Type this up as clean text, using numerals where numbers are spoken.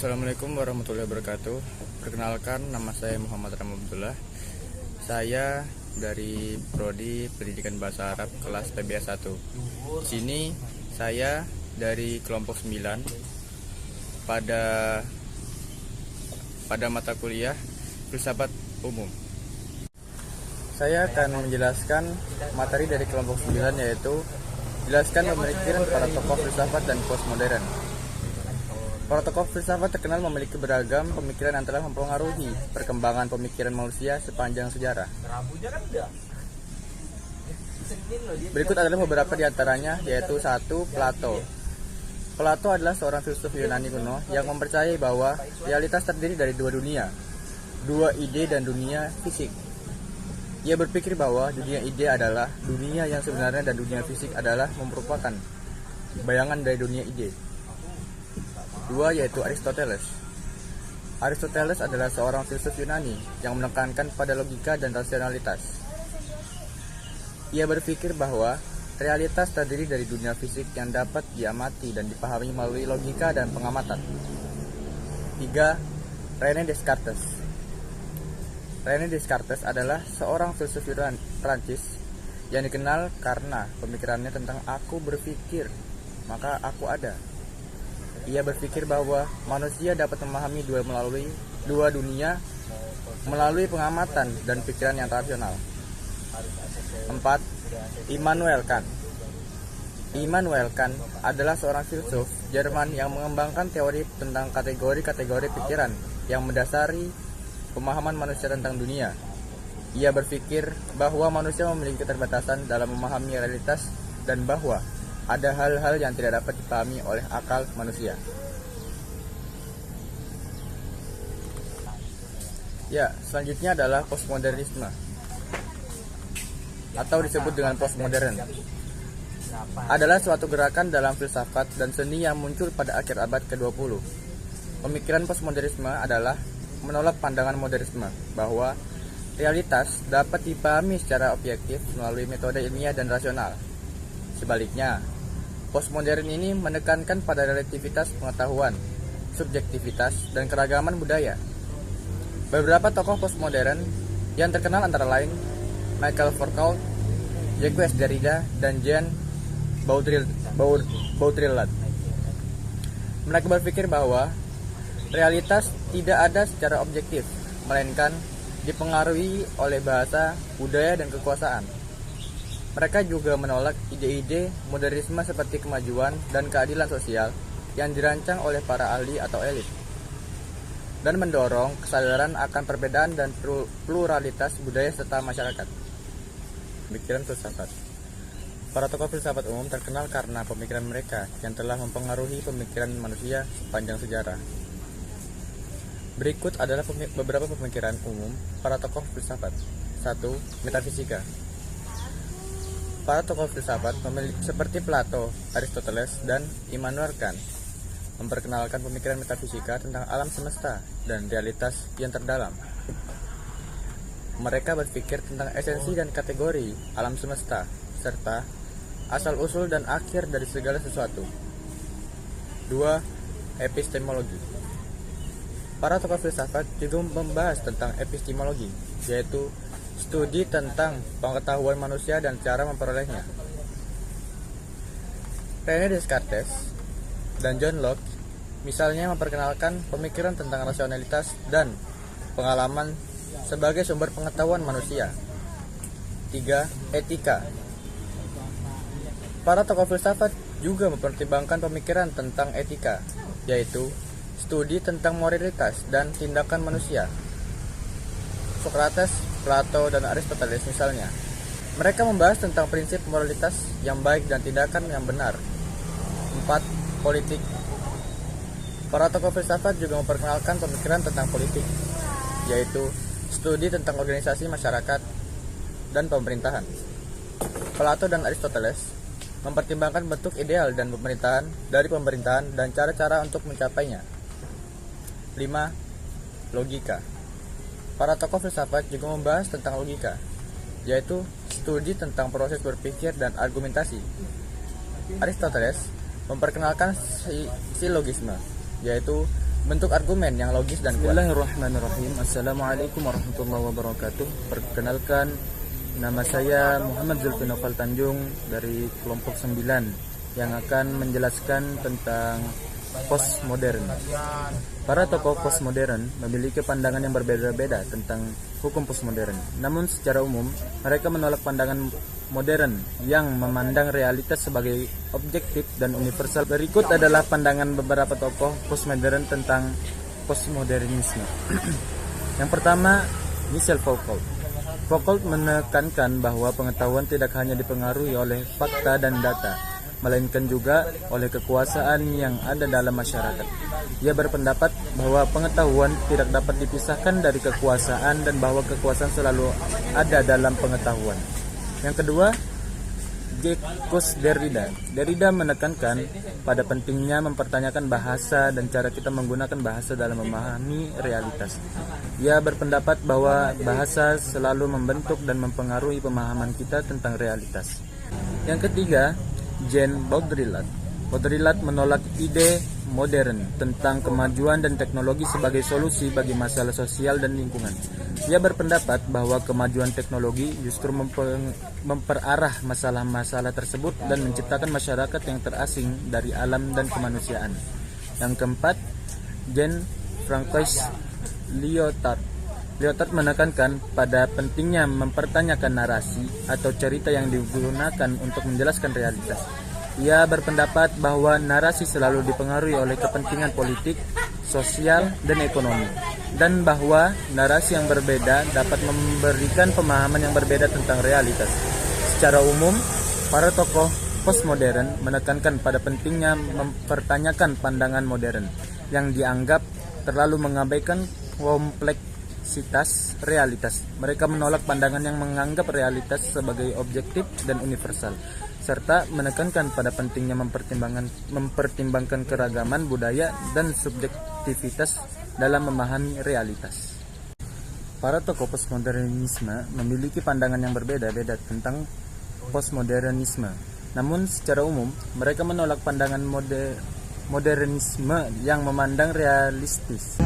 Assalamualaikum warahmatullahi wabarakatuh. Perkenalkan, nama saya Muhammad Ramabdullah. Saya dari Prodi Pendidikan Bahasa Arab kelas PBS 1. Di sini saya dari kelompok 9 pada mata kuliah Filsafat Umum. Saya akan menjelaskan materi dari kelompok 9, yaitu jelaskan pemikiran para tokoh filsafat dan postmodern. Para tokoh filsafat terkenal memiliki beragam pemikiran yang telah mempengaruhi perkembangan pemikiran manusia sepanjang sejarah. Berikut adalah beberapa di antaranya, yaitu 1. Plato. Plato adalah seorang filsuf Yunani kuno yang mempercayai bahwa realitas terdiri dari dua dunia, dua ide dan dunia fisik. Ia berpikir bahwa dunia ide adalah dunia yang sebenarnya dan dunia fisik adalah merupakan bayangan dari dunia ide. 2. Yaitu Aristoteles. Aristoteles adalah seorang filsuf Yunani yang menekankan pada logika dan rasionalitas. Ia berpikir bahwa realitas terdiri dari dunia fisik yang dapat diamati dan dipahami melalui logika dan pengamatan. 3. René Descartes. René Descartes adalah seorang filsuf Prancis yang dikenal karena pemikirannya tentang aku berpikir, maka aku ada. Ia berpikir bahwa manusia dapat memahami dua dunia melalui pengamatan dan pikiran yang rasional. 4. Immanuel Kant. Immanuel Kant adalah seorang filsuf Jerman yang mengembangkan teori tentang kategori-kategori pikiran yang mendasari pemahaman manusia tentang dunia. Ia berpikir bahwa manusia memiliki keterbatasan dalam memahami realitas dan bahwa ada hal-hal yang tidak dapat dipahami oleh akal manusia. Ya, selanjutnya adalah postmodernisme atau disebut dengan postmodern. Adalah suatu gerakan dalam filsafat dan seni yang muncul pada akhir abad ke-20. Pemikiran postmodernisme adalah menolak pandangan modernisme bahwa realitas dapat dipahami secara objektif melalui metode ilmiah dan rasional. Sebaliknya, postmodern ini menekankan pada relativitas pengetahuan, subjektivitas, dan keragaman budaya. Beberapa tokoh postmodern yang terkenal antara lain Michel Foucault, Jacques Derrida, dan Jean Baudrillard. Mereka berpikir bahwa realitas tidak ada secara objektif, melainkan dipengaruhi oleh bahasa, budaya, dan kekuasaan. Mereka juga menolak ide-ide modernisme seperti kemajuan dan keadilan sosial yang dirancang oleh para ahli atau elit, dan mendorong kesadaran akan perbedaan dan pluralitas budaya serta masyarakat. Pemikiran filsafat. Para tokoh filsafat umum terkenal karena pemikiran mereka yang telah mempengaruhi pemikiran manusia sepanjang sejarah. Berikut adalah beberapa pemikiran umum para tokoh filsafat. 1. Metafisika. Para tokoh filsafat seperti Plato, Aristoteles, dan Immanuel Kant memperkenalkan pemikiran metafisika tentang alam semesta dan realitas yang terdalam. Mereka berpikir tentang esensi dan kategori alam semesta, serta asal-usul dan akhir dari segala sesuatu. 2. Epistemologi. Para tokoh filsafat juga membahas tentang epistemologi, yaitu studi tentang pengetahuan manusia dan cara memperolehnya. René Descartes dan John Locke misalnya memperkenalkan pemikiran tentang rasionalitas dan pengalaman sebagai sumber pengetahuan manusia. 3. Etika. Para tokoh filsafat juga mempertimbangkan pemikiran tentang etika, yaitu studi tentang moralitas dan tindakan manusia. Socrates, Plato, dan Aristoteles misalnya. Mereka membahas tentang prinsip moralitas yang baik dan tindakan yang benar. 4. Politik. Para tokoh filsafat juga memperkenalkan pemikiran tentang politik, yaitu studi tentang organisasi masyarakat dan pemerintahan. Plato dan Aristoteles mempertimbangkan bentuk ideal dan dari pemerintahan dan cara-cara untuk mencapainya. 5. Logika. Para tokoh filsafat juga membahas tentang logika, yaitu studi tentang proses berpikir dan argumentasi. Aristoteles memperkenalkan silogisme, yaitu bentuk argumen yang logis dan kuat. Bismillahirrahmanirrahim. Assalamualaikum warahmatullahi wabarakatuh. Perkenalkan, nama saya Muhammad Zulfi Noval Tanjung dari kelompok 9 yang akan menjelaskan tentang postmodern. Para tokoh postmodern memiliki pandangan yang berbeda-beda tentang hukum postmodern. Namun secara umum, mereka menolak pandangan modern yang memandang realitas sebagai objektif dan universal. Berikut adalah pandangan beberapa tokoh postmodern tentang postmodernisme. Yang pertama, Michel Foucault. Foucault menekankan bahwa pengetahuan tidak hanya dipengaruhi oleh fakta dan data, melainkan juga oleh kekuasaan yang ada dalam masyarakat. Ia berpendapat bahwa pengetahuan tidak dapat dipisahkan dari kekuasaan dan bahwa kekuasaan selalu ada dalam pengetahuan. Yang kedua, Jacques Derrida. Derrida menekankan pada pentingnya mempertanyakan bahasa dan cara kita menggunakan bahasa dalam memahami realitas. Ia berpendapat bahwa bahasa selalu membentuk dan mempengaruhi pemahaman kita tentang realitas. Yang ketiga, Jean Baudrillard. Baudrillard menolak ide modern tentang kemajuan dan teknologi sebagai solusi bagi masalah sosial dan lingkungan. Ia berpendapat bahwa kemajuan teknologi justru memperarah masalah-masalah tersebut dan menciptakan masyarakat yang terasing dari alam dan kemanusiaan. Yang keempat, Jean-Francois Lyotard. Lyotard menekankan pada pentingnya mempertanyakan narasi atau cerita yang digunakan untuk menjelaskan realitas. Ia berpendapat bahwa narasi selalu dipengaruhi oleh kepentingan politik, sosial, dan ekonomi, dan bahwa narasi yang berbeda dapat memberikan pemahaman yang berbeda tentang realitas. Secara umum, para tokoh postmodern menekankan pada pentingnya mempertanyakan pandangan modern yang dianggap terlalu mengabaikan kompleksitas realitas. Mereka menolak pandangan yang menganggap realitas sebagai objektif dan universal, serta menekankan pada pentingnya mempertimbangkan keragaman budaya dan subjektivitas dalam memahami realitas. Para tokoh postmodernisme memiliki pandangan yang berbeda-beda tentang postmodernisme. Namun secara umum, mereka menolak pandangan modernisme yang memandang realistis.